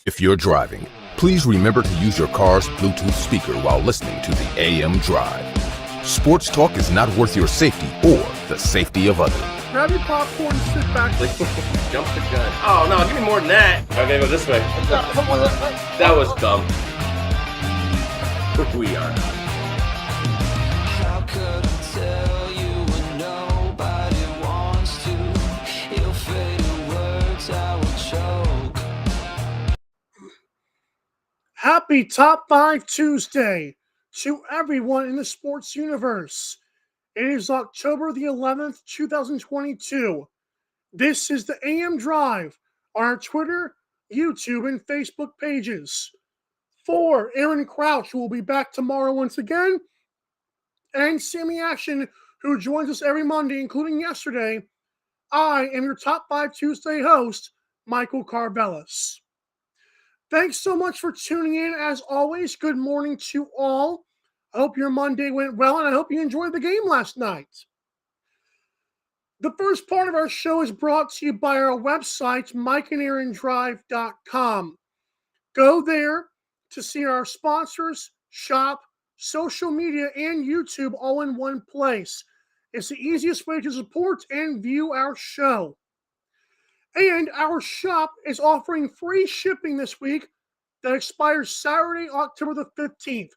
If you're driving, please remember to use your car's Bluetooth speaker while listening to the AM Drive. Sports talk is not worth your safety or the safety of others. Grab your popcorn and sit back. Jump the gun. Oh, no, give me more than that. Okay, go this way. That was dumb. We are not. How could I tell you when nobody wants to? You'll fade the words I will choke. Happy Top 5 Tuesday to everyone in the sports universe. It is October the 11th, 2022. This is the AM Drive on our Twitter, YouTube, and Facebook pages. For Aaron Crouch, who will be back tomorrow once again, and Sammy Action, who joins us every Monday, including yesterday, I am your Top 5 Tuesday host, Michael Carvelis. Thanks so much for tuning in. As always, good morning to all. I hope your Monday went well, and I hope you enjoyed the game last night. The first part of our show is brought to you by our website, mikeandaarondrive.com. Go there to see our sponsors, shop, social media, and YouTube all in one place. It's the easiest way to support and view our show. And our shop is offering free shipping this week that expires Saturday, October the 15th.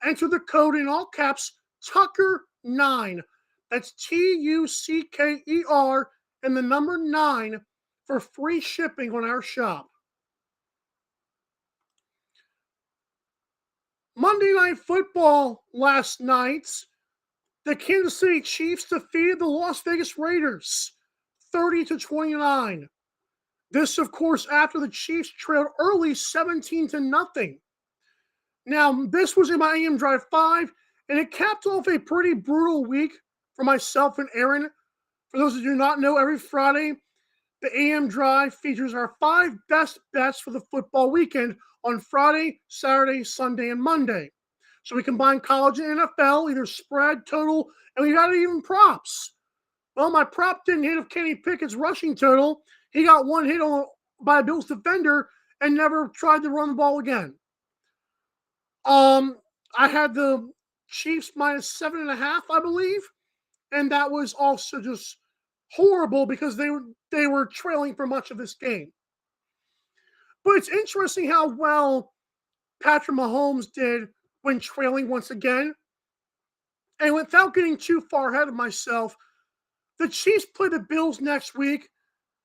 Enter the code in all caps, Tucker9. That's Tucker and the number 9 for free shipping on our shop. Monday Night Football last night, the Kansas City Chiefs defeated the Las Vegas Raiders 30-29. This, of course, after the Chiefs trailed early 17-0. Now, this was in my AM Drive 5, and it capped off a pretty brutal week for myself and Aaron. For those who do not know, every Friday, the AM Drive features our 5 best bets for the football weekend on Friday, Saturday, Sunday, and Monday. So we combine college and NFL, either spread, total, and we got even props. Well, my prop didn't hit of Kenny Pickett's rushing total. He got one hit by a Bills defender and never tried to run the ball again. I had the Chiefs minus 7.5, I believe, and that was also just horrible because they were trailing for much of this game. But it's interesting how well Patrick Mahomes did when trailing once again. And without getting too far ahead of myself, the Chiefs play the Bills next week.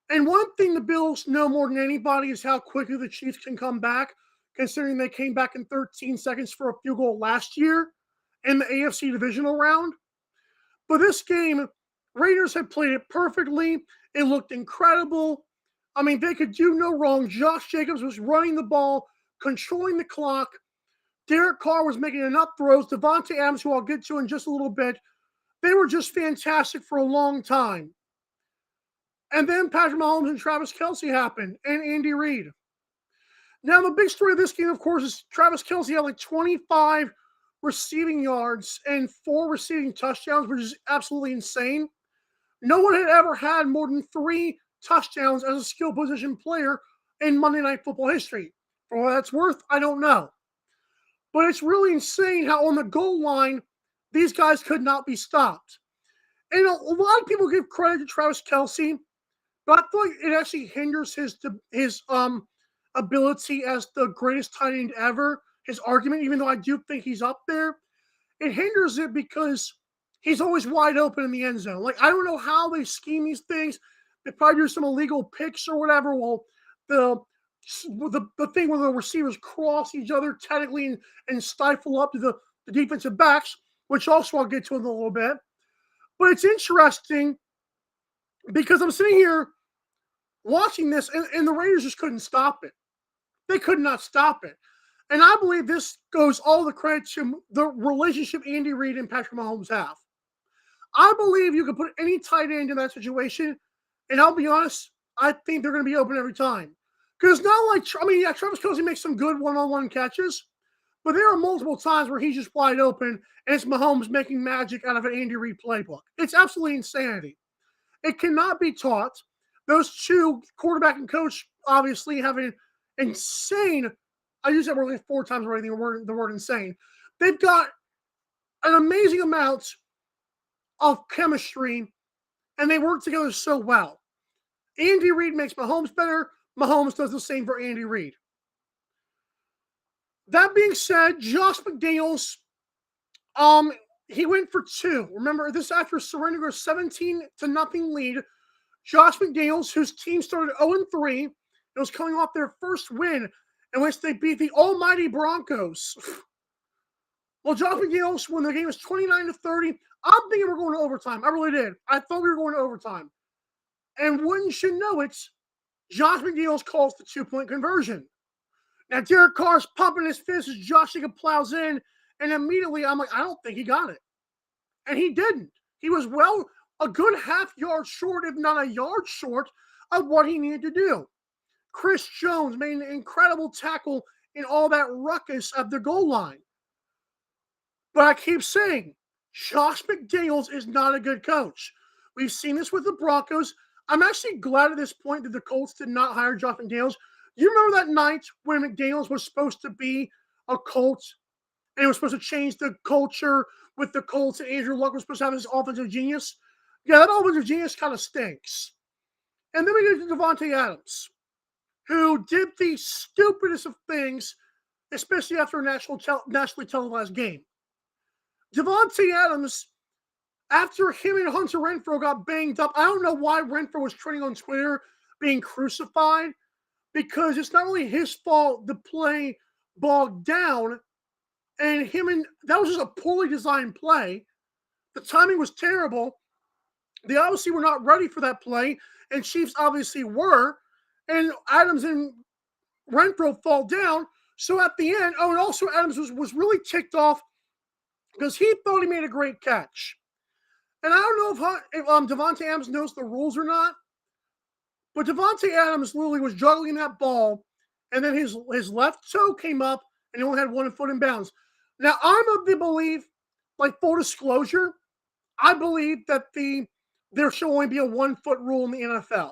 And one thing the Bills know more than anybody is how quickly the Chiefs can come back, considering they came back in 13 seconds for a field goal last year in the AFC divisional round. But this game, Raiders had played it perfectly. It looked incredible. I mean, they could do no wrong. Josh Jacobs was running the ball, controlling the clock. Derek Carr was making enough throws. Davante Adams, who I'll get to in just a little bit, they were just fantastic for a long time. And then Patrick Mahomes and Travis Kelce happened, and Andy Reid. Now, the big story of this game, of course, is Travis Kelce had like 25 receiving yards and 4 receiving touchdowns, which is absolutely insane. No one had ever had more than 3 touchdowns as a skill position player in Monday Night Football history. For what that's worth, I don't know. But it's really insane how on the goal line, these guys could not be stopped. And a lot of people give credit to Travis Kelce, but I feel like it actually hinders his ability as the greatest tight end ever. His argument, even though I do think he's up there, it hinders it because he's always wide open in the end zone. Like, I don't know how they scheme these things. They probably do some illegal picks or whatever. Well, the thing where the receivers cross each other technically and stifle up to the defensive backs, which also I'll get to in a little bit. But it's interesting because I'm sitting here watching this, and the Raiders just couldn't stop it. They could not stop it. And I believe this goes all the credit to the relationship Andy Reid and Patrick Mahomes have. I believe you can put any tight end in that situation, and I'll be honest, I think they're going to be open every time. Because it's not like, Travis Kelce makes some good one-on-one catches, but there are multiple times where he's just wide open, and it's Mahomes making magic out of an Andy Reid playbook. It's absolutely insanity. It cannot be taught. Those two, quarterback and coach, obviously have an insane. I use that word like 4 times already, the word insane. They've got an amazing amount of chemistry, and they work together so well. Andy Reid makes Mahomes better. Mahomes does the same for Andy Reid. That being said, Josh McDaniels, he went for 2. Remember, this after surrendering a 17-0 lead. Josh McDaniels, whose team started 0-3, and was coming off their first win in which they beat the almighty Broncos. Well, Josh McDaniels, when the game was 29-30, I'm thinking we're going to overtime. I really did. I thought we were going to overtime. And wouldn't you know it, Josh McDaniels calls the 2-point conversion. Now, Derek Carr's pumping his fist as Josh Jacobs plows in, and immediately I'm like, I don't think he got it. And he didn't. He was a good half yard short, if not a yard short, of what he needed to do. Chris Jones made an incredible tackle in all that ruckus of the goal line. But I keep saying, Josh McDaniels is not a good coach. We've seen this with the Broncos. I'm actually glad at this point that the Colts did not hire Josh McDaniels. You remember that night when McDaniels was supposed to be a Colt, and he was supposed to change the culture with the Colts, and Andrew Luck was supposed to have his offensive genius? Yeah, that offensive genius kind of stinks. And then we get to Davante Adams, who did the stupidest of things, especially after a nationally televised game. Davante Adams, after him and Hunter Renfrow got banged up, I don't know why Renfrow was trending on Twitter being crucified, because it's not really his fault the play bogged down, and that was just a poorly designed play. The timing was terrible. They obviously were not ready for that play, and Chiefs obviously were, and Adams and Renfrow fall down. So at the end, and also Adams was really ticked off because he thought he made a great catch. And I don't know if Davante Adams knows the rules or not, but Davante Adams literally was juggling that ball, and then his left toe came up, and he only had 1 foot in bounds. Now, I'm of the belief, like full disclosure, I believe that there should only be a 1 foot rule in the NFL.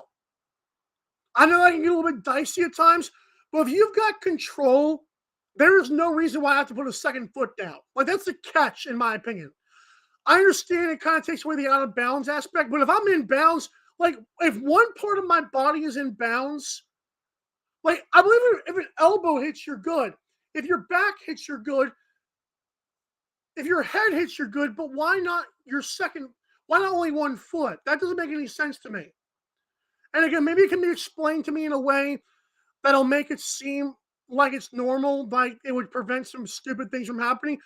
I know that can get a little bit dicey at times, but if you've got control, there is no reason why I have to put a second foot down. Like, that's the catch, in my opinion. I understand it kind of takes away the out of bounds aspect, but if I'm in bounds, like, if one part of my body is in bounds, like, I believe if an elbow hits, you're good. If your back hits, you're good. If your head hits, you're good, but why not only 1 foot? That doesn't make any sense to me. And again, maybe it can be explained to me in a way that'll make it seem like it's normal, like it would prevent some stupid things from happening.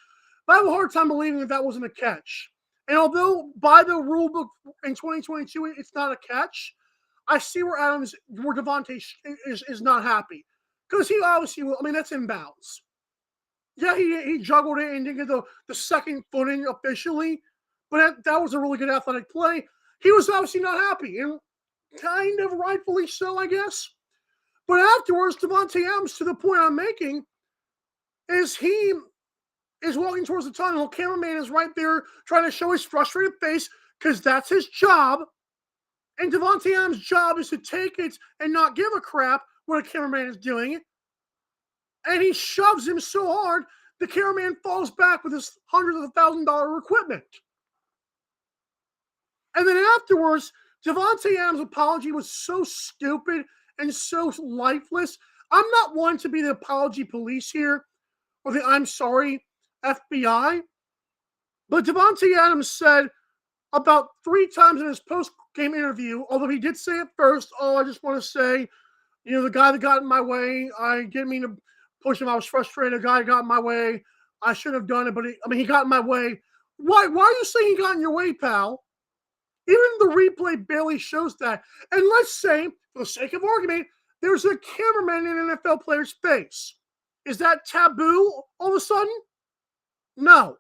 But I have a hard time believing that wasn't a catch. And although by the rule book in 2022, it's not a catch, I see where Davante is not happy. Because he obviously will, that's in bounds. Yeah, he juggled it and didn't get the second footing officially, but that was a really good athletic play. He was obviously not happy, and kind of rightfully so, I guess. But afterwards, Davante Adams, to the point I'm making, is he is walking towards the tunnel. Cameraman is right there trying to show his frustrated face because that's his job. And Davante Adams' job is to take it and not give a crap what a cameraman is doing. And he shoves him so hard, the cameraman falls back with his hundreds of $1,000 equipment. And then afterwards, Davante Adams' apology was so stupid and so lifeless. I'm not one to be the apology police here or the I'm sorry FBI. But Davante Adams said about 3 times in his post-game interview, although he did say it first, I just want to say, the guy that got in my way, I didn't mean to push him. I was frustrated. The guy got in my way. I shouldn't have done it, but he got in my way. Why are you saying he got in your way, pal? Even the replay barely shows that. And let's say, for the sake of argument, there's a cameraman in an NFL player's face. Is that taboo all of a sudden? No.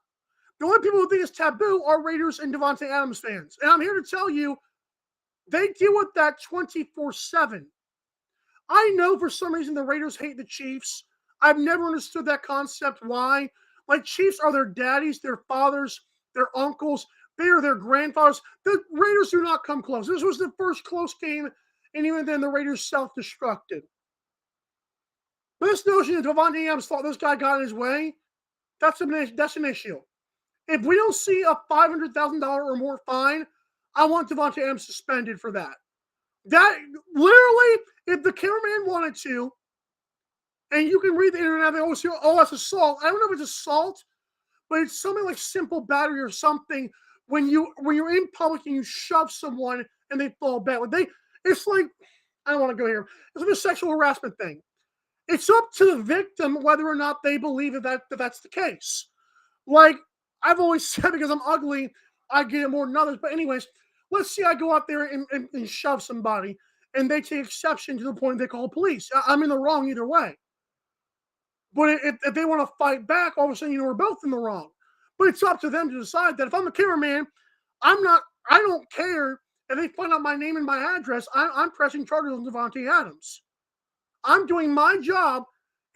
The only people who think it's taboo are Raiders and Davante Adams fans. And I'm here to tell you, they deal with that 24/7. I know for some reason the Raiders hate the Chiefs. I've never understood that concept. Why? Like, Chiefs are their daddies, their fathers, their uncles. They are their grandfathers. The Raiders do not come close. This was the first close game, and even then the Raiders self-destructed. But this notion that Davante Adams thought this guy got in his way, that's an issue. If we don't see a $500,000 or more fine, I want Davante Adams suspended for that. That literally, if the cameraman wanted to, and you can read the internet, they always say, oh, that's assault. I don't know if it's assault, but it's something like simple battery or something when you're in public and you shove someone and they fall back. It's like, I don't want to go here. It's like a sexual harassment thing. It's up to the victim whether or not they believe that's the case. Like I've always said, because I'm ugly, I get it more than others. But anyways, let's say I go out there and shove somebody and they take exception to the point they call police. I'm in the wrong either way. But if they want to fight back, all of a sudden, we're both in the wrong. But it's up to them to decide that if I'm a cameraman, I don't care if they find out my name and my address. I'm pressing charges on Davante Adams. I'm doing my job,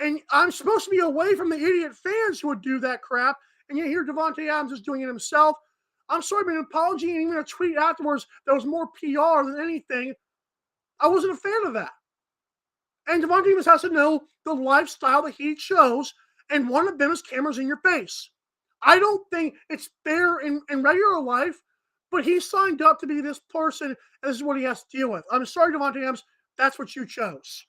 and I'm supposed to be away from the idiot fans who would do that crap. And yet here Davante Adams is doing it himself. I'm sorry, but an apology and even a tweet afterwards that was more PR than anything. I wasn't a fan of that. And Davante Adams has to know the lifestyle that he chose, and one of them is cameras in your face. I don't think it's fair in regular life, but he signed up to be this person, and this is what he has to deal with. I'm sorry, Davante Adams, that's what you chose.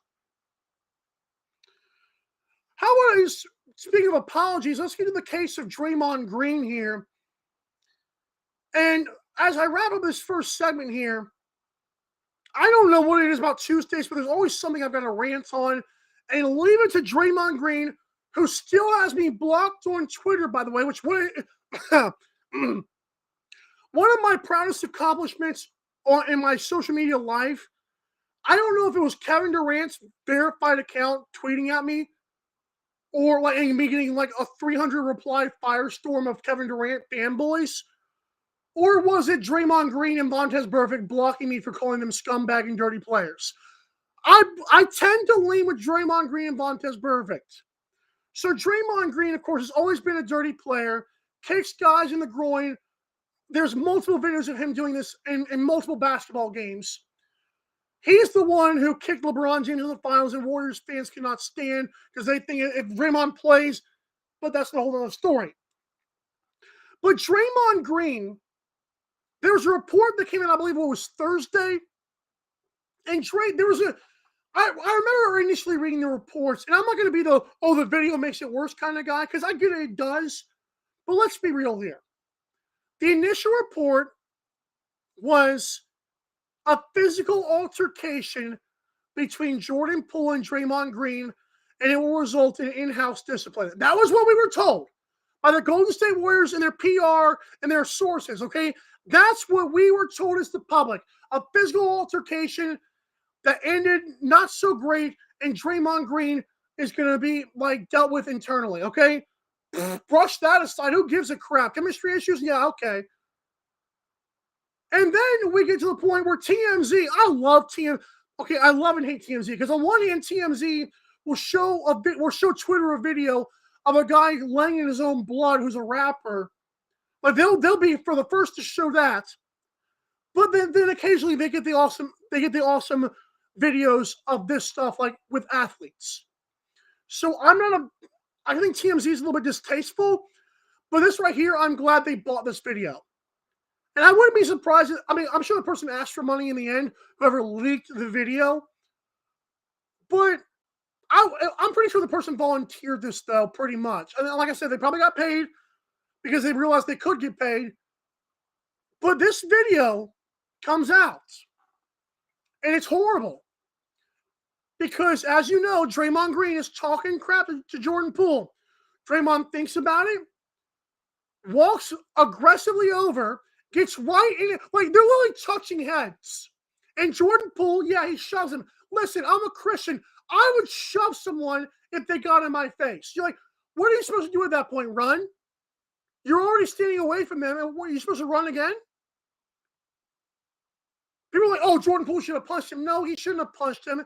How about, speaking of apologies, let's get to the case of Draymond Green here. And as I wrap up this first segment here, I don't know what it is about Tuesdays, but there's always something I've got to rant on. And leave it to Draymond Green, who still has me blocked on Twitter, by the way, which one of my proudest accomplishments in my social media life. I don't know if it was Kevin Durant's verified account tweeting at me, or like me getting like a 300 reply firestorm of Kevin Durant fanboys. Or was it Draymond Green and Vontaze Burfict blocking me for calling them scumbag and dirty players? I tend to lean with Draymond Green and Vontaze Burfict. So Draymond Green, of course, has always been a dirty player, kicks guys in the groin. There's multiple videos of him doing this in multiple basketball games. He's the one who kicked LeBron James in the finals, and Warriors fans cannot stand because they think if Draymond plays, but that's a whole other story. But Draymond Green, there was a report that came in, I believe it was Thursday, and I remember initially reading the reports, and I'm not going to be the video makes it worse kind of guy, because I get it does, but let's be real here. The initial report was a physical altercation between Jordan Poole and Draymond Green, and it will result in in-house discipline. That was what we were told by the Golden State Warriors and their PR and their sources, okay? That's what we were told as the public. A physical altercation that ended not so great, and Draymond Green is going to be dealt with internally, okay? Brush that aside. Who gives a crap? Chemistry issues? Yeah, okay. And then we get to the point where TMZ, I love TMZ. Okay, I love and hate TMZ, because on one hand, TMZ will show Twitter a video of a guy laying in his own blood who's a rapper. Like they'll be for the first to show that. But then occasionally they get the awesome videos of this stuff, like with athletes. So I think TMZ is a little bit distasteful, but this right here, I'm glad they bought this video. And I wouldn't be surprised. I'm sure the person asked for money in the end, whoever leaked the video. But I'm pretty sure the person volunteered this, though, pretty much. And like I said, they probably got paid because they realized they could get paid. But this video comes out, and it's horrible. Because, as you know, Draymond Green is talking crap to Jordan Poole. Draymond thinks about it, walks aggressively over, gets right in it. Like, they're literally touching heads. And Jordan Poole, yeah, he shoves him. Listen, I'm a Christian. I would shove someone if they got in my face. You're like, what are you supposed to do at that point? Run? You're already standing away from them. And what, are you supposed to run again? People are like, oh, Jordan Poole should have punched him. No, he shouldn't have punched him.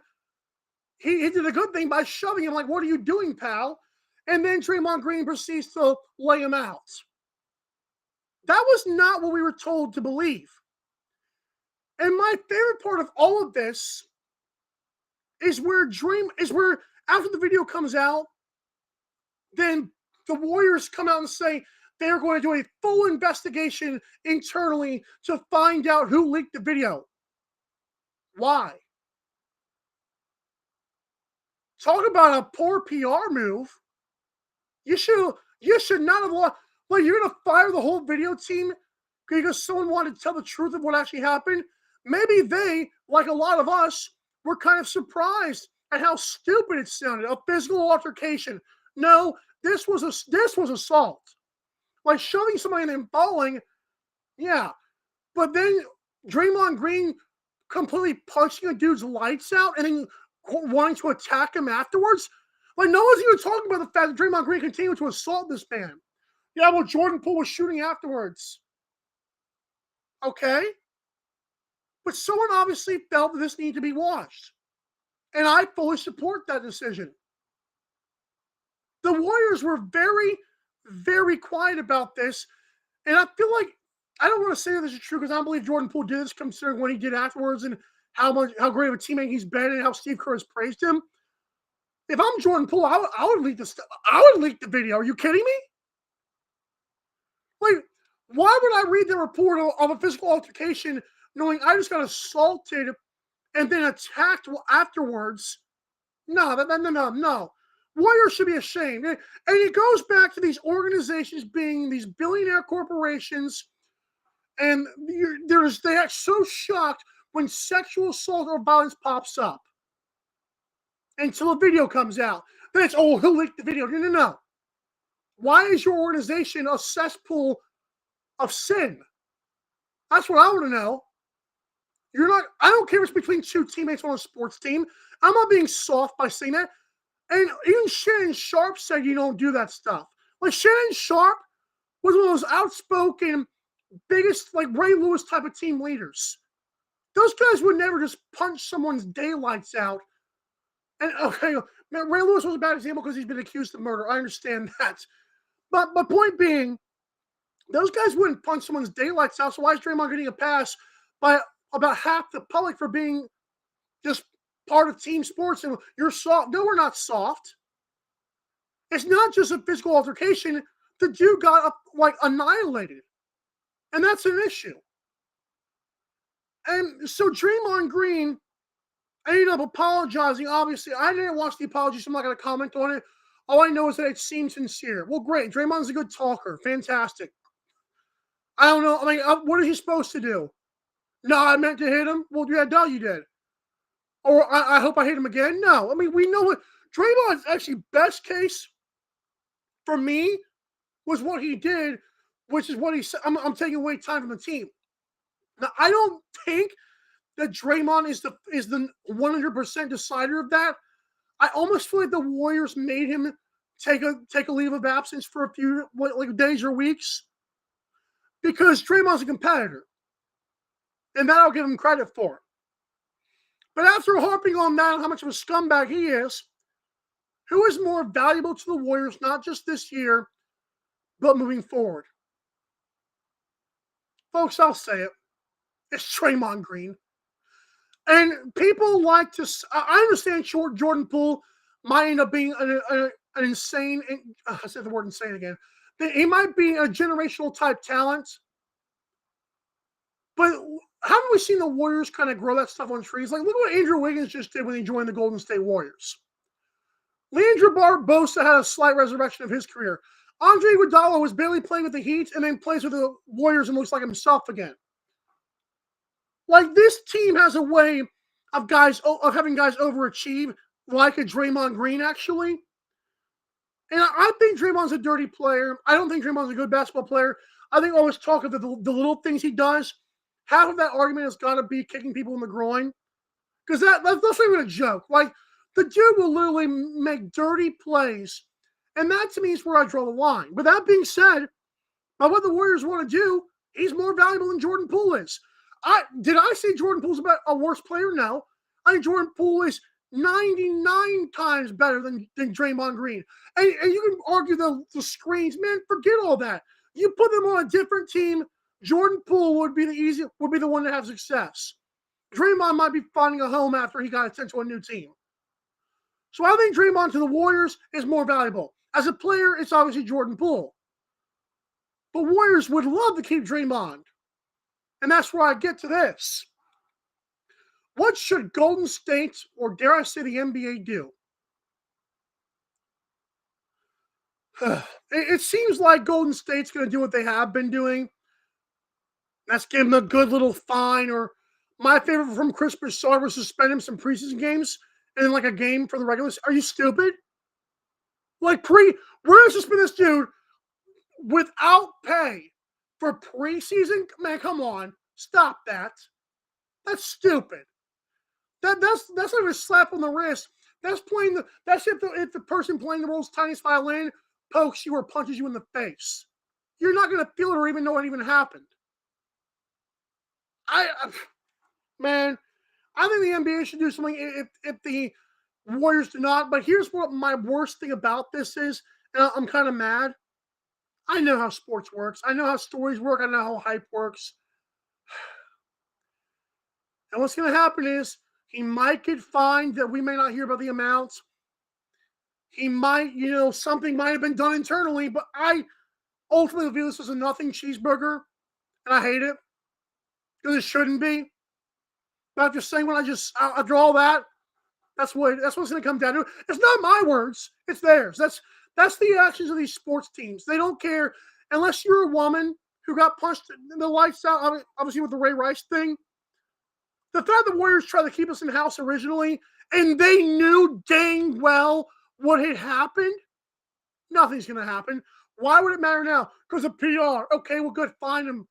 He did a good thing by shoving him. Like, what are you doing, pal? And then Draymond Green proceeds to lay him out. That was not what we were told to believe. And my favorite part of all of this is where after the video comes out, then the Warriors come out and say they're going to do a full investigation internally to find out who leaked the video. Why? Talk about a poor PR move. You should not have lost. Like, you're gonna fire the whole video team because someone wanted to tell the truth of what actually happened. Maybe they, like a lot of us, were kind of surprised at how stupid it sounded. A physical altercation. No, this was assault. Like shoving somebody and then falling, yeah. But then Draymond Green completely punching a dude's lights out and then wanting to attack him afterwards. Like, no one's even talking about the fact that Draymond Green continued to assault this man. Yeah, well, Jordan Poole was shooting afterwards. Okay? But someone obviously felt that this needed to be watched. And I fully support that decision. The Warriors were very, very quiet about this. And I feel like, I don't want to say that this is true because I don't believe Jordan Poole did this considering what he did afterwards and how great of a teammate he's been and how Steve Kerr has praised him. If I'm Jordan Poole, I would leak the video. Are you kidding me? Like, why would I read the report of a physical altercation knowing I just got assaulted and then attacked afterwards? No. Warriors should be ashamed. And it goes back to these organizations being these billionaire corporations, and they act so shocked when sexual assault or violence pops up until a video comes out. Then it's, oh, he'll leak the video. No. Why is your organization a cesspool of sin? That's what I want to know. I don't care if it's between two teammates on a sports team. I'm not being soft by saying that. And even Shannon Sharp said you don't do that stuff. Like, Shannon Sharp was one of those outspoken, biggest, like, Ray Lewis type of team leaders. Those guys would never just punch someone's daylights out. And, okay, man, Ray Lewis was a bad example because he's been accused of murder. I understand that. But my point being, those guys wouldn't punch someone's daylights out, so why is Draymond getting a pass by about half the public for being just part of team sports and you're soft? No, we're not soft. It's not just a physical altercation. The dude got annihilated. And that's an issue. And so Draymond Green ended up apologizing. Obviously, I didn't watch the apology, so I'm not going to comment on it. All I know is that it seemed sincere. Well, great. Draymond's a good talker. Fantastic. I don't know. I mean, what is he supposed to do? No, I meant to hit him. Well, yeah, no, you did. Or I hope I hit him again. No. I mean, we know what Draymond's actually best case for me was what he did, which is what he said. I'm taking away time from the team. Now, I don't think that Draymond is the 100% decider of that. I almost feel like the Warriors made him take a leave of absence for a few days or weeks because Draymond's a competitor, and that I'll give him credit for. But after harping on that and how much of a scumbag he is, who is more valuable to the Warriors, not just this year, but moving forward? Folks, I'll say it. It's Draymond Green. And people like to... I understand Jordan Poole might end up being an insane... I said the word insane again. He might be a generational type talent. But haven't we seen the Warriors kind of grow that stuff on trees? Like, look what Andrew Wiggins just did when he joined the Golden State Warriors. Leandro Barbosa had a slight resurrection of his career. Andre Iguodala was barely playing with the Heat and then plays with the Warriors and looks like himself again. Like, this team has a way of having guys overachieve, like a Draymond Green, actually. And I think Draymond's a dirty player. I don't think Draymond's a good basketball player. I think always talk of the little things he does. Half of that argument has got to be kicking people in the groin. Because that's not even a joke. Like, the dude will literally make dirty plays. And that, to me, is where I draw the line. But that being said, by what the Warriors want to do, he's more valuable than Jordan Poole is. Did I say Jordan Poole's a worse player? No. I think Jordan Poole is 99 times better than Draymond Green. And you can argue the screens. Man, forget all that. You put them on a different team, Jordan Poole would be the one to have success. Draymond might be finding a home after he got sent to a new team. So I think Draymond to the Warriors is more valuable. As a player, it's obviously Jordan Poole. But Warriors would love to keep Draymond. And that's where I get to this. What should Golden State, or dare I say the NBA, do? It seems like Golden State's going to do what they have been doing. That's give him a good little fine, or my favorite from Chris Broussard was suspend him some preseason games and then like a game for the regular season. Are you stupid? Like we're going to suspend this dude without pay for preseason? Man, come on. Stop that. That's stupid. That's not even a slap on the wrist. That's if the person playing the world's tiniest violin pokes you or punches you in the face. You're not going to feel it or even know it even happened. Man, I think the NBA should do something if the Warriors do not. But here's what my worst thing about this is, and I'm kind of mad. I know how sports works. I know how stories work. I know how hype works. And what's going to happen is he might get fined that we may not hear about the amounts. He might, something might have been done internally, but I ultimately view this as a nothing cheeseburger, and I hate it because it shouldn't be. But I'm just saying, when I draw that, that's what's going to come down to. It's not my words; it's theirs. That's the actions of these sports teams. They don't care unless you're a woman who got punched in the lights out, obviously with the Ray Rice thing. The fact the Warriors tried to keep us in the house originally, and they knew dang well what had happened, nothing's going to happen. Why would it matter now? Because of PR. Okay, well, good. Fine him.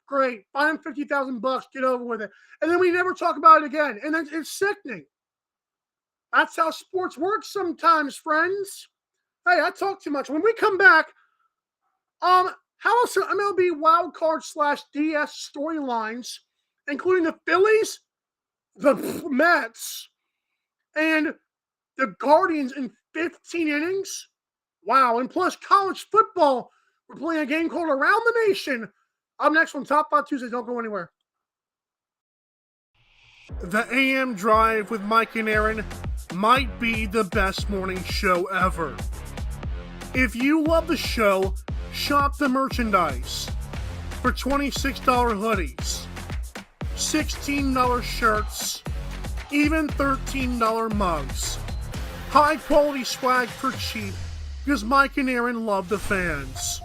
Great. Fine him $50,000. Get over with it. And then we never talk about it again. And then it's sickening. That's how sports works sometimes, friends. Hey, I talk too much. When we come back, how else are MLB wildcard/DS storylines, including the Phillies, the Mets, and the Guardians in 15 innings? Wow. And plus college football. We're playing a game called Around the Nation. Up next on Top 5 Tuesdays. Don't go anywhere. The AM Drive with Mike and Aaron might be the best morning show ever. If you love the show, shop the merchandise. For $26 hoodies, $16 shirts, even $13 mugs. High quality swag for cheap, because Mike and Aaron love the fans.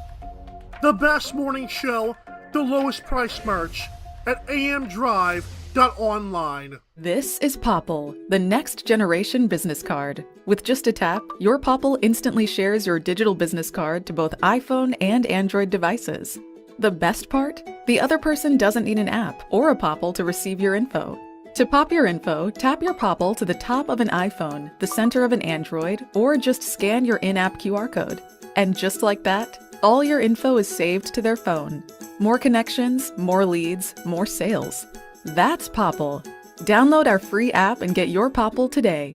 The best morning show, the lowest price merch at amdrive.online. This is Popple, the next generation business card. With just a tap, your Popple instantly shares your digital business card to both iPhone and Android devices. The best part? The other person doesn't need an app or a Popple to receive your info. To pop your info, tap your Popple to the top of an iPhone, the center of an Android, or just scan your in-app QR code. And just like that, all your info is saved to their phone. More connections, more leads, more sales. That's Popple. Download our free app and get your Popple today.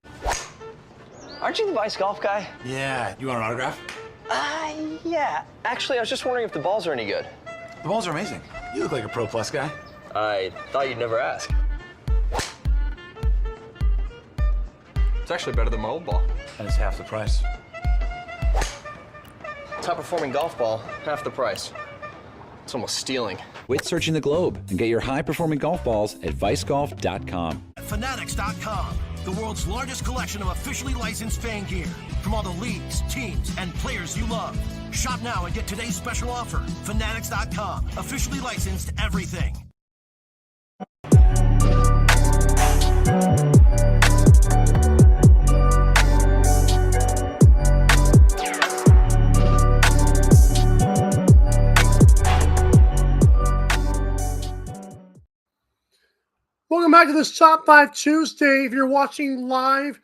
Aren't you the Vice Golf guy? Yeah, you want an autograph? Yeah. Actually, I was just wondering if the balls are any good. The balls are amazing. You look like a Pro Plus guy. I thought you'd never ask. It's actually better than my old ball. And it's half the price. Top performing golf ball, half the price. It's almost stealing. Quit searching the globe and get your high-performing golf balls at vicegolf.com. Fanatics.com, the world's largest collection of officially licensed fan gear from all the leagues, teams, and players you love. Shop now and get today's special offer. Fanatics.com, officially licensed everything. Welcome back to this Top 5 Tuesday. If you're watching live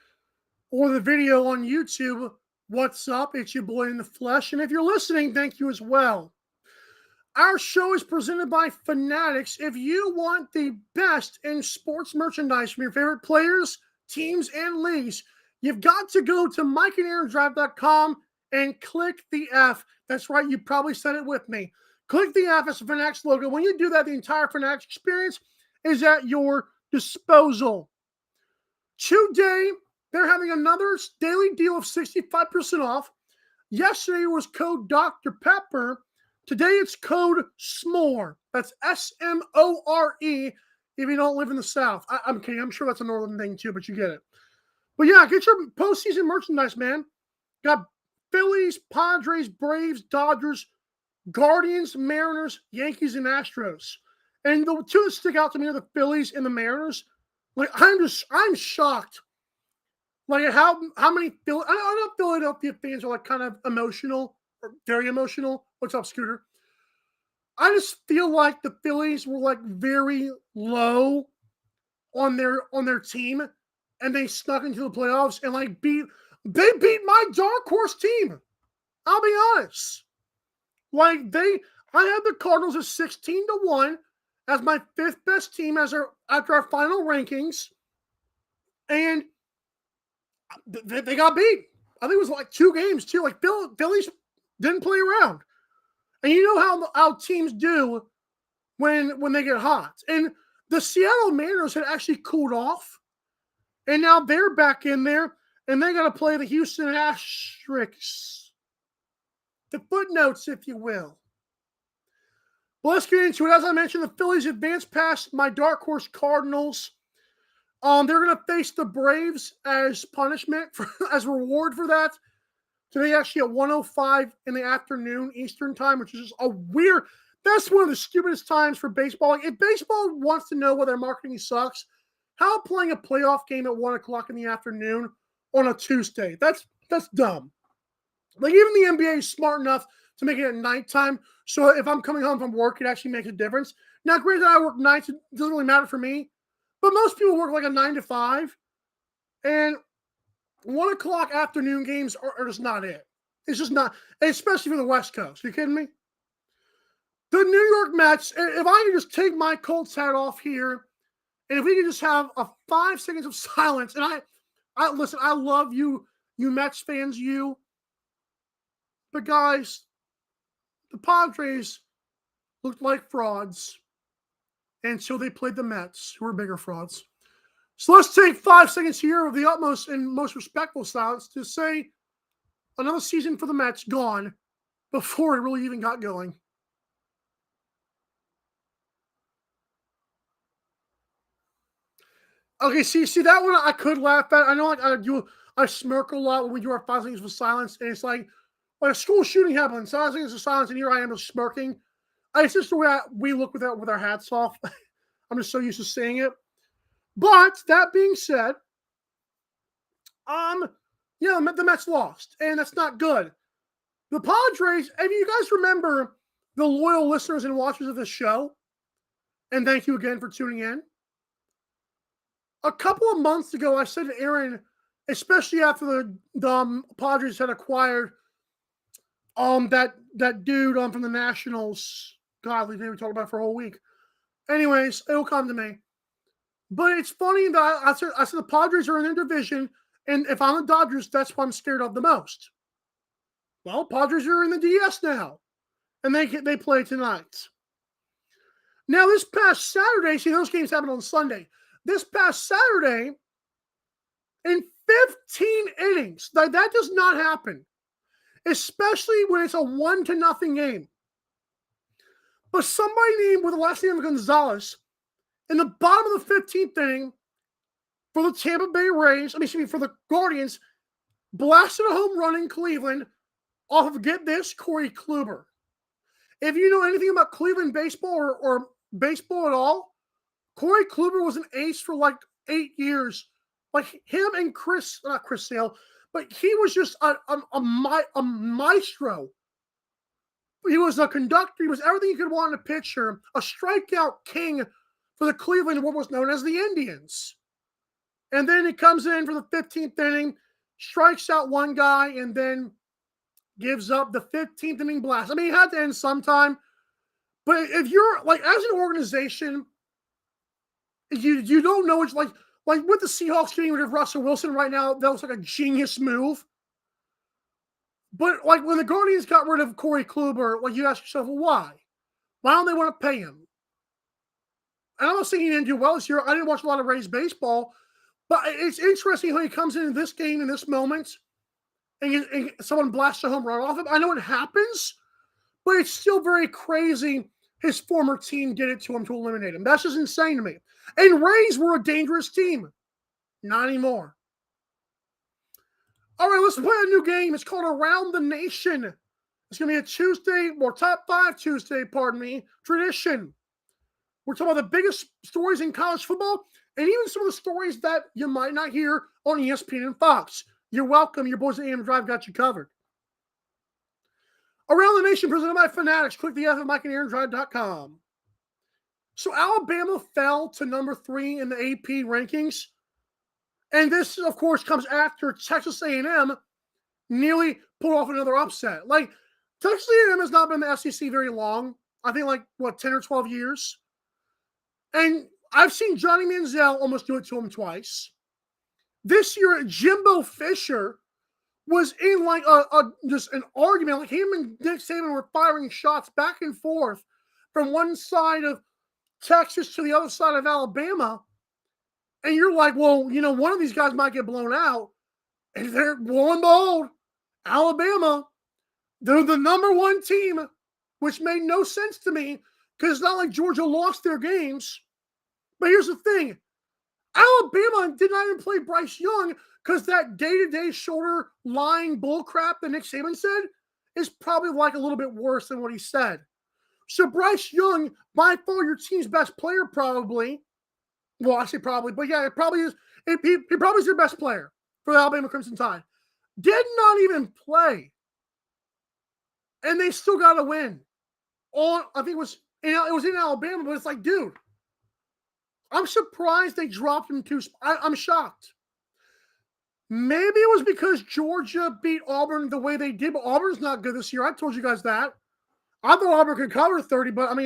or the video on YouTube, what's up? It's your boy in the flesh. And if you're listening, thank you as well. Our show is presented by Fanatics. If you want the best in sports merchandise from your favorite players, teams, and leagues, you've got to go to MikeandAaronDrive.com and click the F. That's right, you probably said it with me. Click the F as a Fanatics logo. When you do that, the entire Fanatics experience is at your disposal. Today, they're having another daily deal of 65% off. Yesterday was code Dr. Pepper. Today it's code SMORE. That's SMORE if you don't live in the South. I'm kidding. I'm sure that's a northern thing too, but you get it. But yeah, get your postseason merchandise, man. Got Phillies, Padres, Braves, Dodgers, Guardians, Mariners, Yankees, and Astros. And the two that stick out to me are the Phillies and the Mariners. Like, I'm shocked. Like, how many I know Philadelphia fans are like kind of emotional or very emotional. What's up, Scooter? I just feel like the Phillies were like very low on their team, and they snuck into the playoffs and like beat my dark horse team. I'll be honest. Like I had the Cardinals at 16-1 as my fifth best team after our final rankings, and they got beat. I think it was like 2 games too. Like Phillies didn't play around, and you know how teams do when they get hot. And the Seattle Mariners had actually cooled off, and now they're back in there, and they got to play the Houston Asterisks. The footnotes, if you will. Well, let's get into it. As I mentioned, the Phillies advanced past my dark horse Cardinals. They're going to face the Braves as punishment, as reward for that. Today, actually, at 1:05 in the afternoon Eastern time, which is just a weird. That's one of the stupidest times for baseball. Like, if baseball wants to know whether marketing sucks, how playing a playoff game at 1 o'clock in the afternoon on a Tuesday? That's dumb. Like, even the NBA is smart enough to make it at nighttime. So if I'm coming home from work, it actually makes a difference. Now, granted, I work nights. It doesn't really matter for me. But most people work like a 9 to 5. And 1 o'clock afternoon games are just not it. It's just not, especially for the West Coast. Are you kidding me? The New York Mets, if I could just take my Colts hat off here, and if we could just have a 5 seconds of silence, and I listen, I love you Mets fans, but guys, the Padres looked like frauds, and so they played the Mets, who are bigger frauds. So let's take 5 seconds here of the utmost and most respectful silence to say another season for the Mets gone before it really even got going. Okay, see that one I could laugh at. I know I smirk a lot when we do our 5 seconds of silence, and it's like a school shooting happened, 5 seconds of silence, and here I am just smirking. It's just the way we look with our hats off. I'm just so used to saying it. But that being said, the Mets lost, and that's not good. The Padres, if you guys remember the loyal listeners and watchers of this show, and thank you again for tuning in. A couple of months ago, I said to Aaron, especially after the Padres had acquired that dude from the Nationals. God, we talked about it for a whole week. Anyways, it'll come to me. But it's funny that I said the Padres are in their division, and if I'm the Dodgers, that's what I'm scared of the most. Well, Padres are in the DS now, and they play tonight. Now, this past Saturday, see, those games happened on Sunday. This past Saturday, in 15 innings, that does not happen, especially when it's a 1-0 game. But somebody named with the last name of Gonzalez, in the bottom of the 15th inning, for the Tampa Bay Rays, for the Guardians, blasted a home run in Cleveland off of, get this, Corey Kluber. If you know anything about Cleveland baseball or baseball at all, Corey Kluber was an ace for like 8 years. Like him and not Chris Sale, but he was just a maestro. He was a conductor. He was everything you could want in a pitcher. A strikeout king for the Cleveland, what was known as the Indians. And then he comes in for the 15th inning, strikes out one guy, and then gives up the 15th inning blast. It had to end sometime. But if you're, like, as an organization, you don't know, it's like with the Seahawks getting rid of Russell Wilson right now, that was like a genius move. But like when the Guardians got rid of Corey Kluber, like you ask yourself, well, why? Why don't they want to pay him? And I'm not saying he didn't do well this year. I didn't watch a lot of Rays baseball, But it's interesting how he comes into this game in this moment and someone blasts a home run off him. I know it happens, but it's still very crazy his former team did it to him to eliminate him. That's just insane to me. And Rays were a dangerous team. Not anymore. All right, let's play a new game. It's called Around the Nation. It's going to be a Tuesday, or Top 5 Tuesday, tradition. We're talking about the biggest stories in college football and even some of the stories that you might not hear on ESPN and Fox. You're welcome. Your boys at AM Drive got you covered. Around the Nation, presented by Fanatics. Click the F at MikeandAaronDrive.com. So Alabama fell to number 3 in the AP rankings. And this, of course, comes after Texas A&M nearly pulled off another upset. Like, Texas A&M has not been in the SEC very long. I think, 10 or 12 years. And I've seen Johnny Manziel almost do it to him twice. This year, Jimbo Fisher was in just an argument. Like, him and Nick Saban were firing shots back and forth from one side of Texas to the other side of Alabama. And you're like, well, one of these guys might get blown out. And they're, lo and behold, Alabama, they're the number 1 team, which made no sense to me because it's not like Georgia lost their games. But here's the thing. Alabama did not even play Bryce Young because that day-to-day shoulder lying bullcrap that Nick Saban said is probably a little bit worse than what he said. So Bryce Young, by far your team's best player probably. Well, I say probably, but yeah, it probably is. He probably is your best player for the Alabama Crimson Tide. Did not even play. And they still got to win. I think it was in Alabama, but it's like, dude, I'm surprised they dropped him I'm shocked. Maybe it was because Georgia beat Auburn the way they did, but Auburn's not good this year. I told you guys that. I thought Auburn could cover 30, but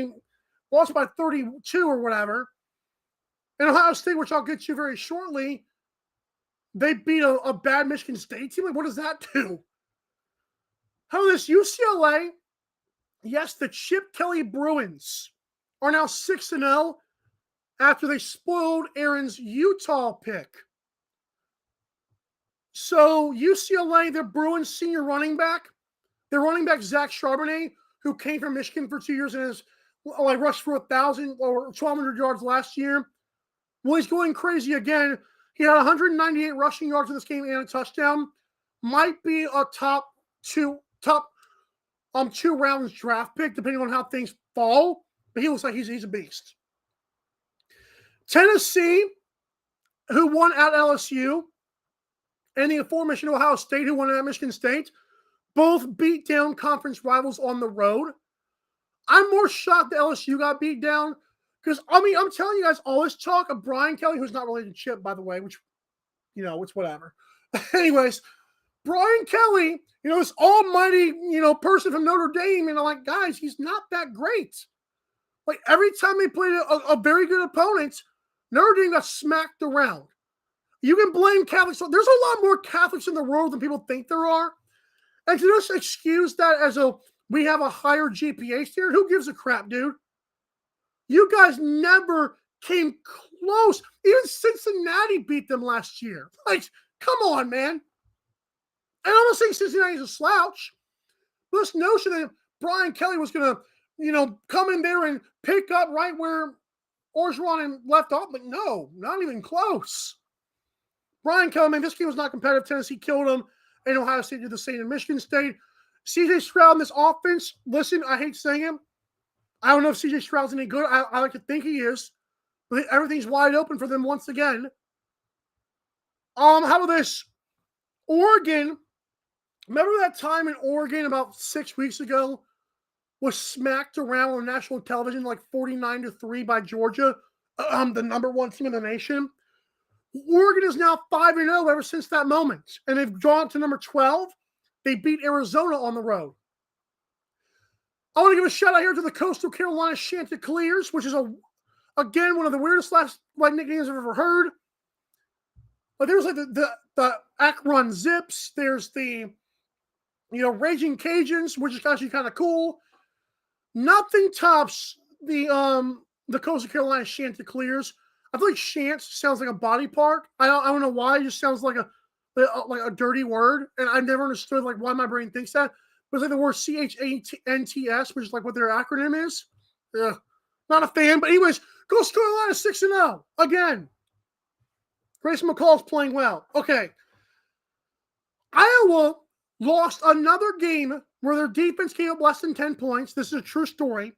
lost by 32 or whatever. And Ohio State, which I'll get to very shortly, they beat a bad Michigan State team. What does that do? How this UCLA, yes, the Chip Kelly Bruins are now 6-0 after they spoiled Aaron's Utah pick. So UCLA, their Bruins senior running back, their running back Zach Charbonnet, who came from Michigan for 2 years and has rushed for 1,000 or 1,200 yards last year. Well, he's going crazy again. He had 198 rushing yards in this game and a touchdown. Might be a top two rounds draft pick, depending on how things fall. But he looks like he's a beast. Tennessee, who won at LSU, and the aforementioned Ohio State, who won at Michigan State, both beat down conference rivals on the road. I'm more shocked that LSU got beat down. Because, I'm telling you guys, all this talk of Brian Kelly, who's not related to Chip, by the way, which, it's whatever. Anyways, Brian Kelly, this almighty, person from Notre Dame, and I'm like, guys, he's not that great. Like, every time they played a very good opponent, Notre Dame got smacked around. You can blame Catholics. There's a lot more Catholics in the world than people think there are. And to just excuse that as we have a higher GPA standard, who gives a crap, dude? You guys never came close. Even Cincinnati beat them last year. Like, come on, man. And I'm not saying Cincinnati's a slouch. But this notion that Brian Kelly was going to, come in there and pick up right where Orgeron left off, but no, not even close. Brian Kelly, this game was not competitive. Tennessee killed him, and Ohio State did the same in Michigan State. CJ Stroud in this offense, listen, I hate saying him. I don't know if CJ Stroud's any good. I like to think he is. But everything's wide open for them once again. How about this? Oregon, remember that time in Oregon about 6 weeks ago was smacked around on national television 49-3 by Georgia, the number 1 team in the nation? Oregon is now 5-0 ever since that moment. And they've drawn to number 12. They beat Arizona on the road. I want to give a shout out here to the Coastal Carolina Chanticleers, which is again one of the weirdest nicknames I've ever heard. But there's the Akron Zips. There's the Raging Cajuns, which is actually kind of cool. Nothing tops the Coastal Carolina Chanticleers. I feel like chance sounds like a body part. I don't know why. It just sounds like a dirty word, and I never understood like why my brain thinks that. But it's like the word CHANTS, which is like what their acronym is. Yeah, not a fan. But anyways, Coastal Carolina 6-0 again. Grayson McCall's playing well. Okay, Iowa lost another game where their defense came up less than 10 points. This is a true story.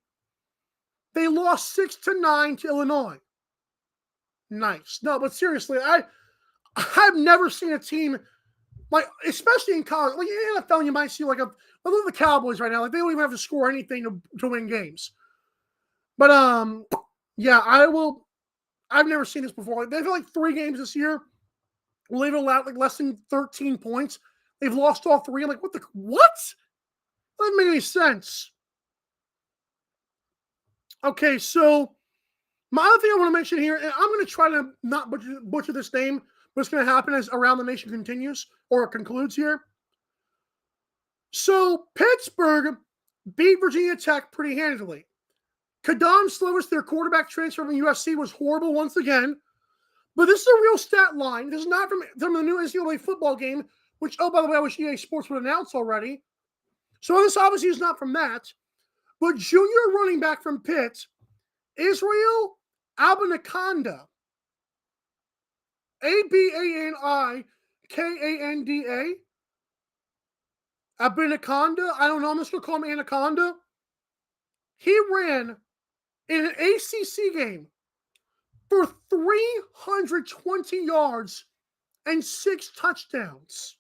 They lost 6-9 to Illinois. Nice. No, but seriously, I've never seen a team like, especially in college, like in the NFL, you might see like look at the Cowboys right now. Like they don't even have to score anything to win games. But yeah, I've never seen this before. Like, they've had like 3 games this year where they've allowed like less than 13 points. They've lost all 3. I'm like, what? That doesn't make any sense. Okay, so my other thing I want to mention here, and I'm going to try to not butcher this name, but it's going to happen as Around the Nation continues or concludes here. So Pittsburgh beat Virginia Tech pretty handily. Kadam Slovis, their quarterback transfer from USC, was horrible once again. But this is a real stat line. This is not from the new NCAA football game, which, oh, by the way, I wish EA Sports would announce already. So this obviously is not from that. But junior running back from Pitt, Israel Abanikanda, Abanikanda, Abanikanda, I don't know, I'm just going to call him Anaconda. He ran in an ACC game for 320 yards and 6 touchdowns.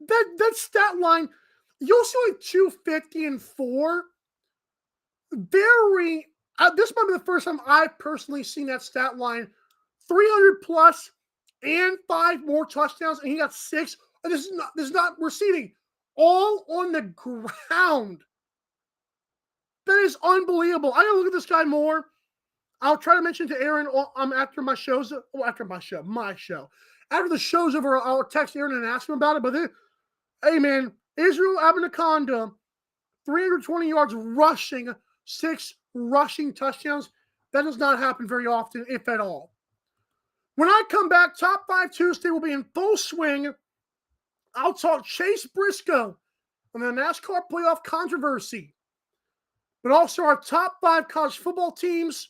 That stat line, you'll see like 250 and 4. This might be the first time I've personally seen that stat line. 300 plus and 5 more touchdowns, and he got 6. And this is not receiving. All on the ground. That is unbelievable. I gotta look at this guy more. I'll try to mention to Aaron after my show. After the show's over, I'll text Aaron and ask him about it. But hey, man, Israel Abanikanda, 320 yards rushing, 6 rushing touchdowns. That does not happen very often, if at all. When I come back, Top 5 Tuesday will be in full swing. I'll talk Chase Briscoe and the NASCAR playoff controversy. But also our top 5 college football teams,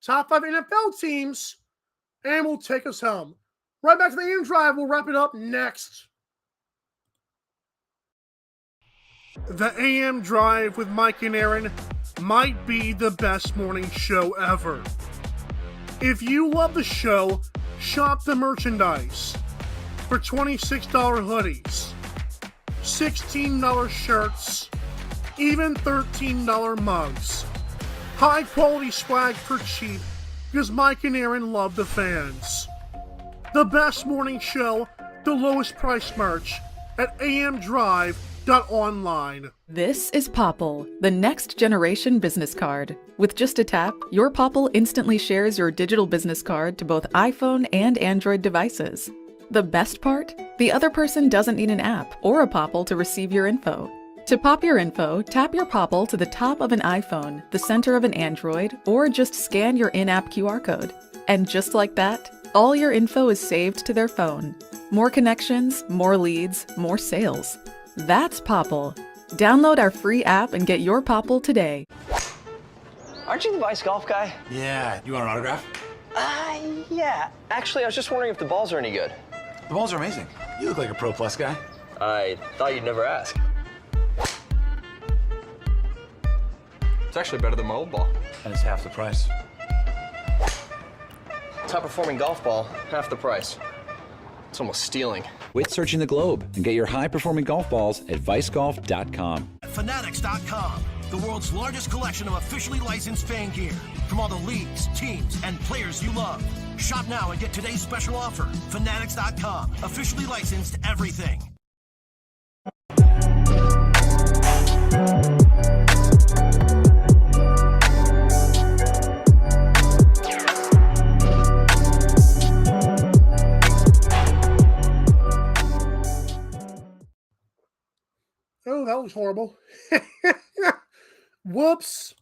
top 5 NFL teams, and we'll take us home. Right back to the AM Drive. We'll wrap it up next. The AM Drive with Mike and Aaron might be the best morning show ever. If you love the show, shop the merchandise for $26 hoodies, $16 shirts, even $13 mugs. High quality swag for cheap because Mike and Aaron love the fans. The best morning show, the lowest price merch at amdrive.online. This is Popple, the next generation business card. With just a tap, your Popple instantly shares your digital business card to both iPhone and Android devices. The best part? The other person doesn't need an app or a Popple to receive your info. To pop your info, tap your Popple to the top of an iPhone, the center of an Android, or just scan your in-app QR code. And just like that, all your info is saved to their phone. More connections, more leads, more sales. That's Popple. Download our free app and get your Popple today. Aren't you the Vice Golf guy? Yeah, you want an autograph? Yeah. Actually, I was just wondering if the balls are any good. The balls are amazing. You look like a Pro Plus guy. I thought you'd never ask. It's actually better than my old ball. And it's half the price. Top performing golf ball, half the price. It's almost stealing. Quit searching the globe and get your high-performing golf balls at vicegolf.com. Fanatics.com, the world's largest collection of officially licensed fan gear from all the leagues, teams, and players you love. Shop now and get today's special offer. Fanatics.com, officially licensed everything. Oh, that was horrible. Whoops.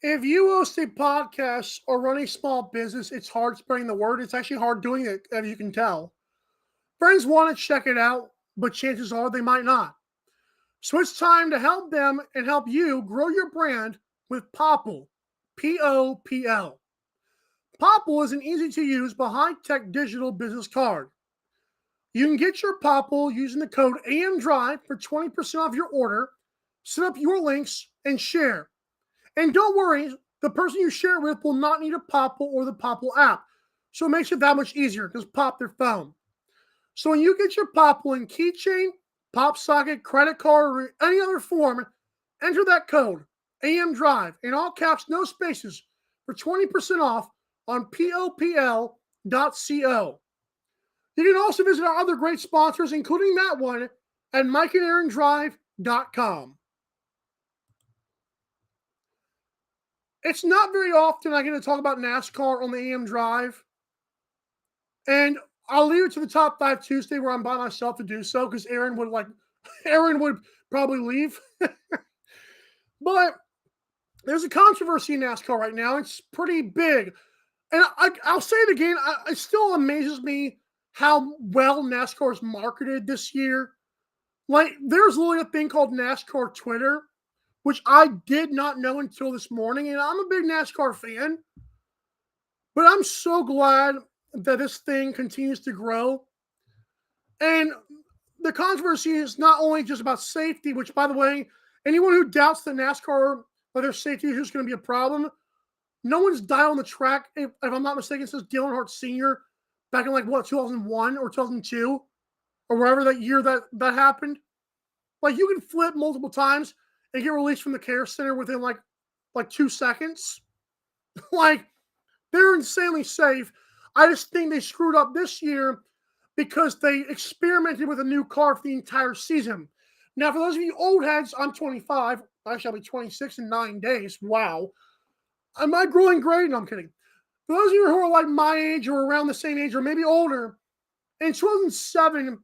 If you host a podcast or run a small business, it's hard spreading the word. It's actually hard doing it, as you can tell. Friends want to check it out, but chances are they might not. So it's time to help them and help you grow your brand with Popple, P-O-P-L. Popple is an easy-to-use but high-tech digital business card. You can get your Popple using the code AMDRIVE for 20% off your order, set up your links, and share. And don't worry, the person you share with will not need a Popple or the Popple app. So it makes it that much easier. Just pop their phone. So when you get your Popple in keychain, pop socket, credit card, or any other form, enter that code, AMDRIVE, in all caps, no spaces, for 20% off on popl.co. You can also visit our other great sponsors, including that one, at mikeandaarondrive.com. It's not very often I get to talk about NASCAR on the AM Drive. And I'll leave it to the Top 5 Tuesday where I'm by myself to do so because Aaron would probably leave. But there's a controversy in NASCAR right now. It's pretty big. And I'll say it again. It still amazes me how well NASCAR is marketed this year. Like, there's literally a thing called NASCAR Twitter, which I did not know until this morning. And I'm a big NASCAR fan. But I'm so glad that this thing continues to grow. And the controversy is not only just about safety, which, by the way, anyone who doubts that NASCAR, whether safety is just going to be a problem, no one's died on the track, if I'm not mistaken, since Dale Earnhardt Sr. back in 2001 or 2002 or wherever that year that happened. Like, you can flip multiple times and get released from the care center within like 2 seconds. Like, they're insanely safe. I just think they screwed up this year because they experimented with a new car for the entire season. Now, for those of you old heads, I'm 25. I shall be 26 in 9 days. Wow. Am I growing great? No, I'm kidding. For those of you who are like my age or around the same age or maybe older, in 2007,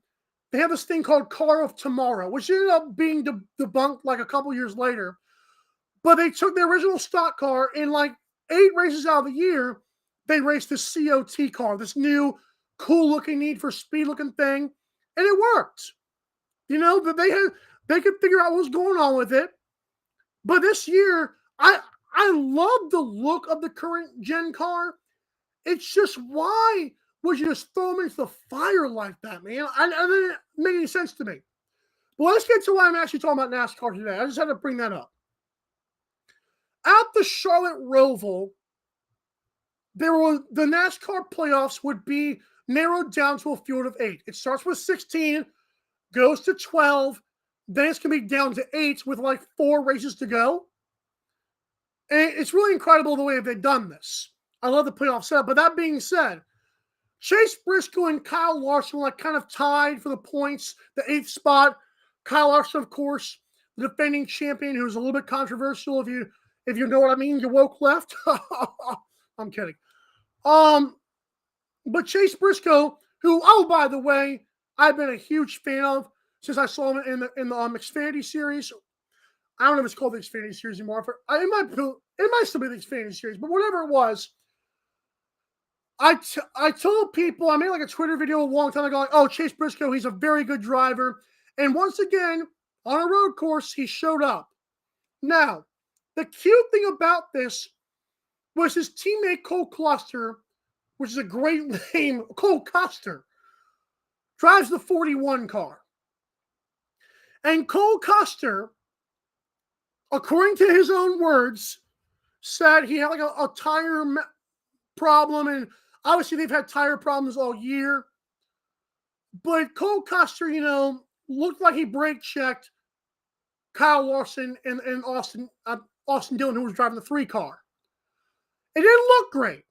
they had this thing called Car of Tomorrow, which ended up being debunked like a couple years later. But they took the original stock car and 8 races out of the year, they raced this COT car, this new cool-looking Need for Speed-looking thing, and it worked. You know, that they could figure out what was going on with it. But this year, I love the look of the current gen car. It's just, why would you just throw them into the fire like that, man? I didn't make any sense to me. Well, let's get to why I'm actually talking about NASCAR today. I just had to bring that up. At the Charlotte Roval, the NASCAR playoffs would be narrowed down to a field of 8. It starts with 16, goes to 12, then it's going to be down to 8 with 4 races to go. And it's really incredible the way they've done this. I love the playoff setup. But that being said, Chase Briscoe and Kyle Larson kind of tied for the points, the 8th spot. Kyle Larson, of course, the defending champion, who's a little bit controversial if you know what I mean. You woke left. I'm kidding. But Chase Briscoe, who, by the way, I've been a huge fan of since I saw him in the Xfinity series. I don't know if it's called the Xfinity series anymore. It might still be the Xfinity series, but whatever it was, I told people, I made a Twitter video a long time ago, oh, Chase Briscoe, he's a very good driver. And once again, on a road course, he showed up. Now, the cute thing about this was his teammate Cole Cluster, which is a great name. Cole Custer drives the 41 car. And Cole Custer, according to his own words, said he had a tire problem. And obviously they've had tire problems all year. But Cole Custer, looked like he brake checked Kyle Larson and Austin Dillon, who was driving the 3 car. It didn't look great.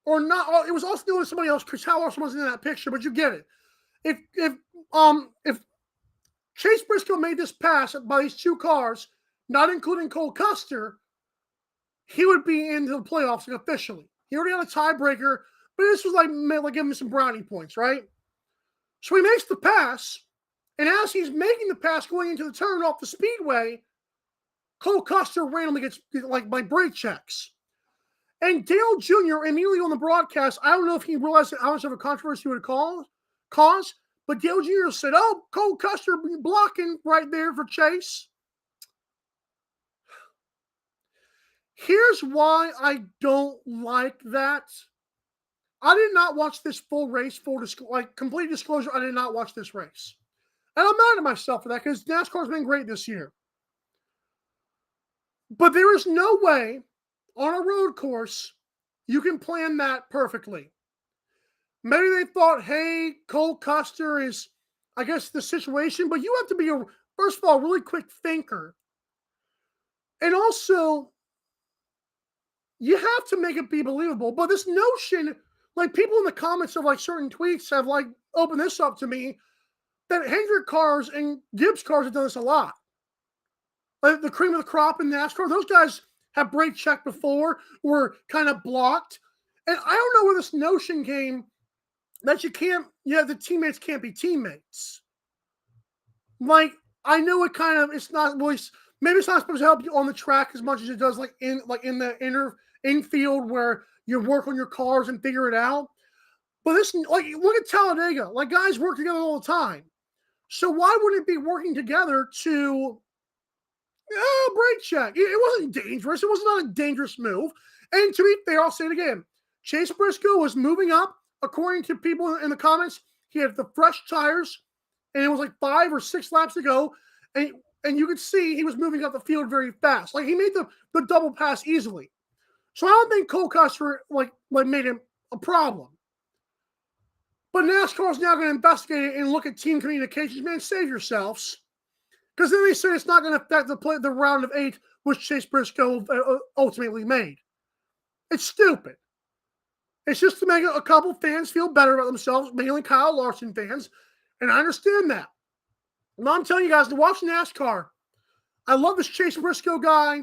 Or not. It was Austin Dillon and somebody else, because Kyle Larson wasn't in that picture, but you get it. If Chase Briscoe made this pass by these 2 cars, not including Cole Custer, he would be into the playoffs officially. He already had a tiebreaker, but this was giving him some brownie points, right? So he makes the pass, and as he's making the pass going into the turn off the speedway, Cole Custer randomly gets like my brake checks. And Dale Jr. immediately on the broadcast, I don't know if he realized how much of a controversy it would cause, but Dale Jr. said, "Oh, Cole Custer blocking right there for Chase." Here's why I don't like that. I did not watch this full race, complete disclosure, I did not watch this race. And I'm mad at myself for that because NASCAR's been great this year. But there is no way on a road course you can plan that perfectly. Maybe they thought, hey, Cole Custer is, I guess, the situation, but you have to be, first of all, really quick thinker. And also, you have to make it be believable. But this notion, like people in the comments of like certain tweets have like opened this up to me, that Hendrick cars and Gibbs cars have done this a lot. Like the cream of the crop in NASCAR, those guys have brake checked before, were kind of blocked. And I don't know where this notion came that the teammates can't be teammates. Like, I know it's not really, maybe it's not supposed to help you on the track as much as it does like in the infield where you work on your cars and figure it out. But this, like, look at Talladega. Like, guys work together all the time. So why wouldn't it be working together to brake check? It wasn't dangerous. It was not a dangerous move. And to be fair, I'll say it again. Chase Briscoe was moving up. According to people in the comments, he had the fresh tires, and it was like 5 or 6 laps to go. And you could see he was moving up the field very fast. Like, he made the double pass easily. So I don't think Cole Custer like made him a problem. But NASCAR is now going to investigate it and look at team communications. Man, save yourselves. Because then they say it's not going to affect the round of 8, which Chase Briscoe ultimately made. It's stupid. It's just to make a couple fans feel better about themselves, mainly Kyle Larson fans. And I understand that. And I'm telling you guys, to watch NASCAR, I love this Chase Briscoe guy.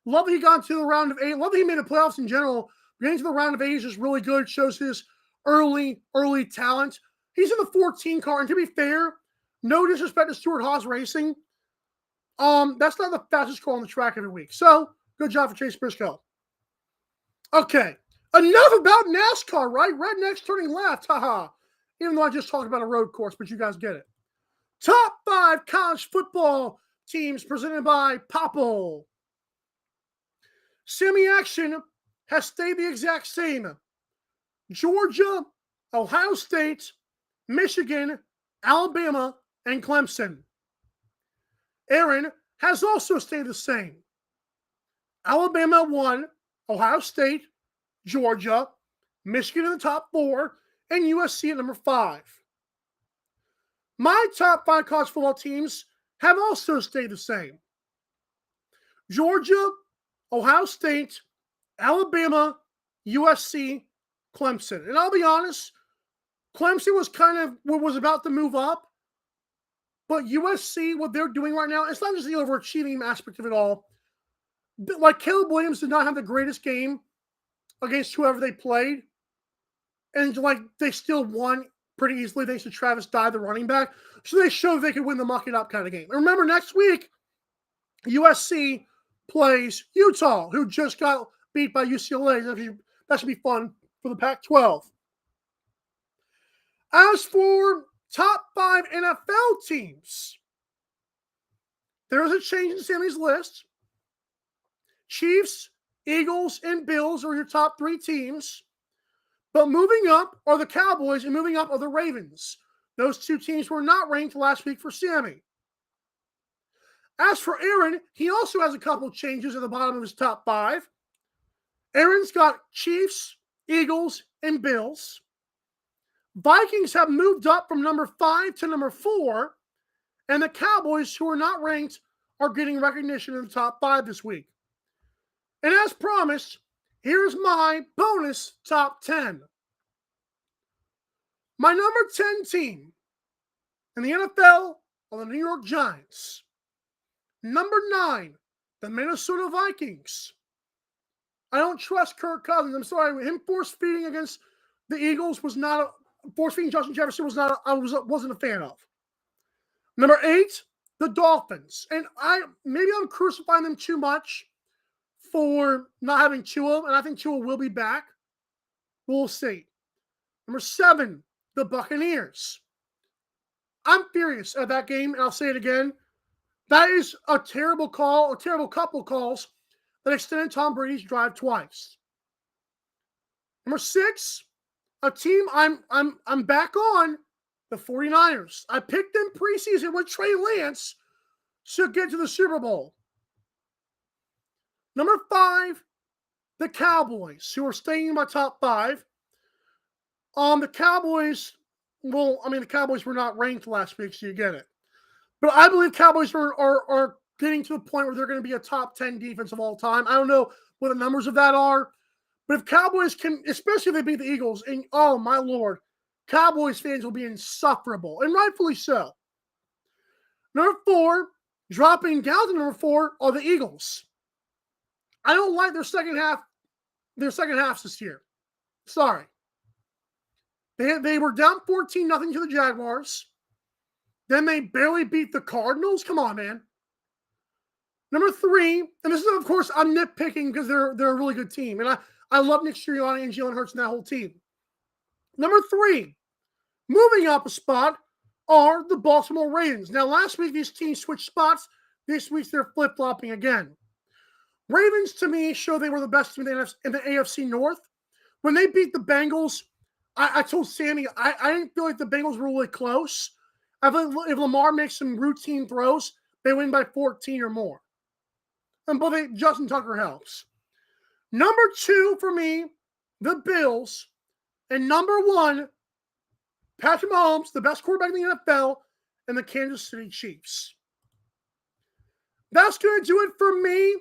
Love that he got to the round of 8. Love that he made the playoffs in general. Getting to the round of 8 is just really good. Shows his early talent. He's in the 14 car, and to be fair, no disrespect to Stuart Haas Racing, that's not the fastest car on the track every week. So, good job for Chase Briscoe. Okay, enough about NASCAR, right? Rednecks turning left, haha. Even though I just talked about a road course, but you guys get it. Top 5 college football teams presented by Popple. Semi-action has stayed the exact same. Georgia, Ohio State, Michigan, Alabama, and Clemson. Aaron has also stayed the same. Alabama 1, Ohio State, Georgia, Michigan in the top 4, and USC at number 5. My top 5 college football teams have also stayed the same. Georgia, Ohio State, Alabama, USC, Clemson. And I'll be honest, Clemson was about to move up, but USC, what they're doing right now, it's not just the overachieving aspect of it all. Like, Caleb Williams did not have the greatest game against whoever they played, and like they still won pretty easily thanks to Travis Dye, the running back. So they showed they could win the muck it up kind of game. And remember, next week, USC plays Utah, who just got beat by UCLA. That should be fun for the Pac-12. As for top 5 NFL teams, there is a change in Sammy's list. Chiefs, Eagles, and Bills are your top 3 teams. But moving up are the Cowboys, and moving up are the Ravens. Those 2 teams were not ranked last week for Sammy. As for Aaron, he also has a couple changes at the bottom of his top 5. Aaron's got Chiefs, Eagles, and Bills. Vikings have moved up from number 5 to number 4, and the Cowboys, who are not ranked, are getting recognition in the top 5 this week. And as promised, here's my bonus top 10. My number 10 team in the NFL are the New York Giants. Number 9, the Minnesota Vikings. I don't trust Kirk Cousins. I'm sorry, him force-feeding against the Eagles was not force-feeding Justin Jefferson wasn't a fan of. Number 8, the Dolphins. And maybe I'm crucifying them too much for not having Tua, and I think Tua will be back. We'll see. Number 7, the Buccaneers. I'm furious at that game, and I'll say it again. That is a terrible call, a terrible couple calls that extended Tom Brady's drive twice. Number 6, a team I'm back on, the 49ers. I picked them preseason with Trey Lance to get to the Super Bowl. Number 5, the Cowboys, who are staying in my top 5. The Cowboys, the Cowboys were not ranked last week, so you get it. But I believe Cowboys are getting to the point where they're going to be a top 10 defense of all time. I don't know what the numbers of that are, but if Cowboys can, especially if they beat the Eagles, and oh my Lord, Cowboys fans will be insufferable, and rightfully so. Number 4, dropping down to number 4, are the Eagles. I don't like their second halves this year. Sorry. They were down 14-0 to the Jaguars. Then they barely beat the Cardinals. Come on, man. Number 3, and this is, of course, I'm nitpicking because they're a really good team. And I love Nick Sirianni and Jalen Hurts and that whole team. Number 3, moving up a spot, are the Baltimore Ravens. Now, last week, these teams switched spots. This week, they're flip-flopping again. Ravens, to me, show they were the best team in the AFC North. When they beat the Bengals, I told Sammy, I didn't feel like the Bengals were really close. I feel like if Lamar makes some routine throws, they win by 14 or more. And but Justin Tucker helps. Number 2 for me, the Bills. And number 1, Patrick Mahomes, the best quarterback in the NFL, and the Kansas City Chiefs. That's going to do it for me.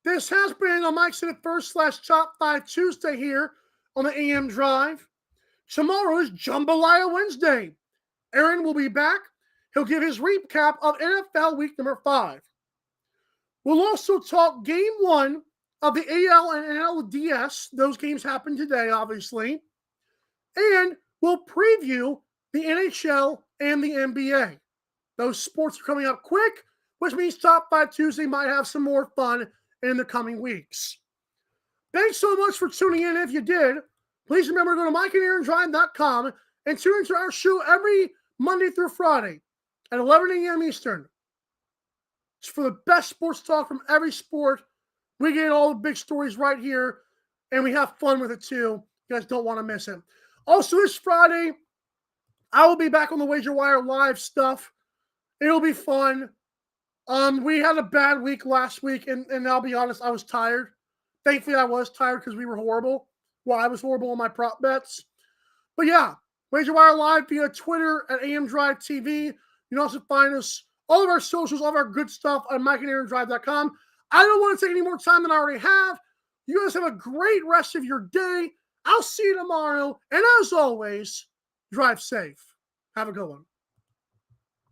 This has been a Mike Said It First / Top 5 Tuesday here on the AM Drive. Tomorrow is Jambalaya Wednesday. Aaron will be back. He'll give his recap of NFL Week number 5. We'll also talk Game 1 of the AL and NLDS. Those games happened today, obviously. And we'll preview the NHL and the NBA. Those sports are coming up quick, which means Top 5 Tuesday might have some more fun in the coming weeks. Thanks so much for tuning in. If you did, please remember to go to MikeandAaronDrive.com and tune into our show every Monday through Friday at 11 a.m. Eastern. It's for the best sports talk from every sport. We get all the big stories right here, and we have fun with it too. You guys don't want to miss it. Also, this Friday, I will be back on the Wager Wire Live stuff. It'll be fun. We had a bad week last week, and I'll be honest, I was tired. Thankfully, I was tired because we were horrible. Well, I was horrible on my prop bets. But yeah, Wager Wire Live via Twitter at AM Drive TV. You can also find us, all of our socials, all of our good stuff on MikeandAaronDrive.com. I don't want to take any more time than I already have. You guys have a great rest of your day. I'll see you tomorrow. And as always, drive safe. Have a good one.